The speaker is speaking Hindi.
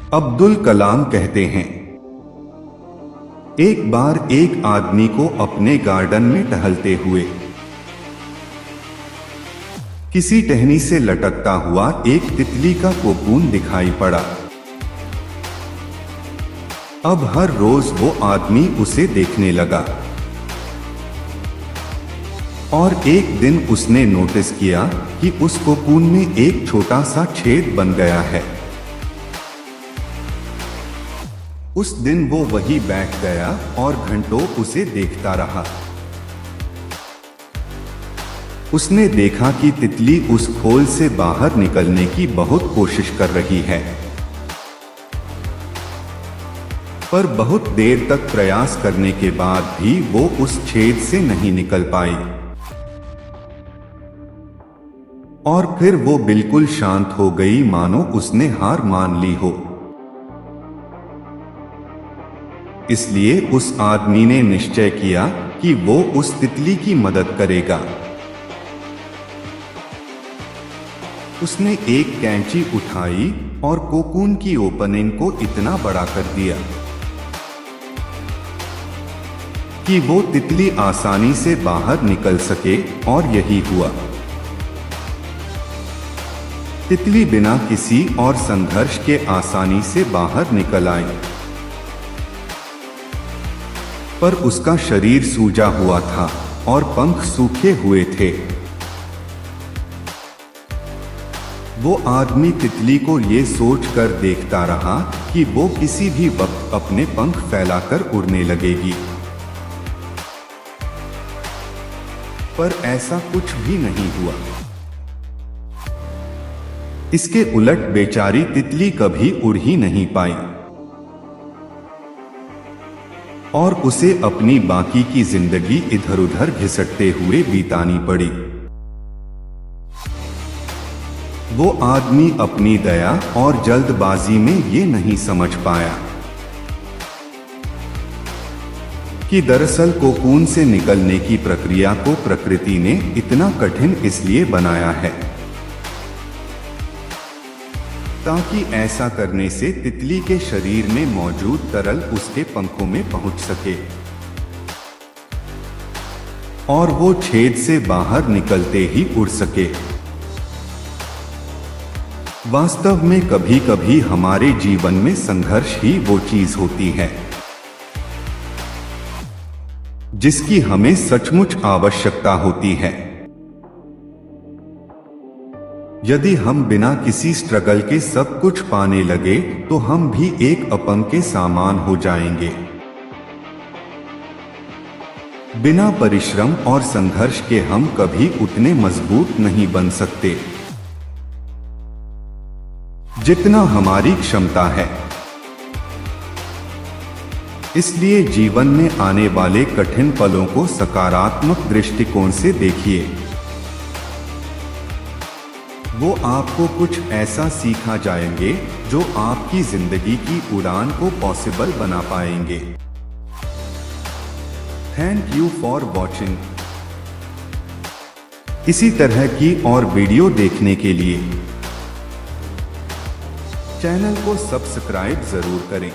अब्दुल कलाम कहते हैं, एक बार एक आदमी को अपने गार्डन में टहलते हुए किसी टहनी से लटकता हुआ एक तितली का कोकून दिखाई पड़ा। अब हर रोज वो आदमी उसे देखने लगा और एक दिन उसने नोटिस किया कि उस कोकून में एक छोटा सा छेद बन गया है। उस दिन वो वहीं बैठ गया और घंटों उसे देखता रहा। उसने देखा कि तितली उस खोल से बाहर निकलने की बहुत कोशिश कर रही है, पर बहुत देर तक प्रयास करने के बाद भी वो उस छेद से नहीं निकल पाई। और फिर वो बिल्कुल शांत हो गई, मानो उसने हार मान ली हो। इसलिए उस आदमी ने निश्चय किया कि वो उस तितली की मदद करेगा। उसने एक कैंची उठाई और कोकून की ओपनिंग को इतना बड़ा कर दिया कि वो तितली आसानी से बाहर निकल सके, और यही हुआ। तितली बिना किसी और संघर्ष के आसानी से बाहर निकल आई, पर उसका शरीर सूजा हुआ था और पंख सूखे हुए थे। वो आदमी तितली को ये सोचकर देखता रहा कि वो किसी भी वक्त अपने पंख फैलाकर उड़ने लगेगी, पर ऐसा कुछ भी नहीं हुआ। इसके उलट बेचारी तितली कभी उड़ ही नहीं पाई और उसे अपनी बाकी की जिंदगी इधर उधर घिसटते हुए बितानी पड़ी। वो आदमी अपनी दया और जल्दबाजी में ये नहीं समझ पाया कि दरअसल कोकून से निकलने की प्रक्रिया को प्रकृति ने इतना कठिन इसलिए बनाया है ताकि ऐसा करने से तितली के शरीर में मौजूद तरल उसके पंखों में पहुंच सके और वो छेद से बाहर निकलते ही उड़ सके। वास्तव में कभी कभी हमारे जीवन में संघर्ष ही वो चीज होती है जिसकी हमें सचमुच आवश्यकता होती है। यदि हम बिना किसी स्ट्रगल के सब कुछ पाने लगे तो हम भी एक अपंग के समान हो जाएंगे। बिना परिश्रम और संघर्ष के हम कभी उतने मजबूत नहीं बन सकते जितना हमारी क्षमता है। इसलिए जीवन में आने वाले कठिन पलों को सकारात्मक दृष्टिकोण से देखिए। वो आपको कुछ ऐसा सिखा जाएंगे जो आपकी जिंदगी की उड़ान को पॉसिबल बना पाएंगे। Thank you for watching. इसी तरह की और वीडियो देखने के लिए चैनल को सब्सक्राइब जरूर करें।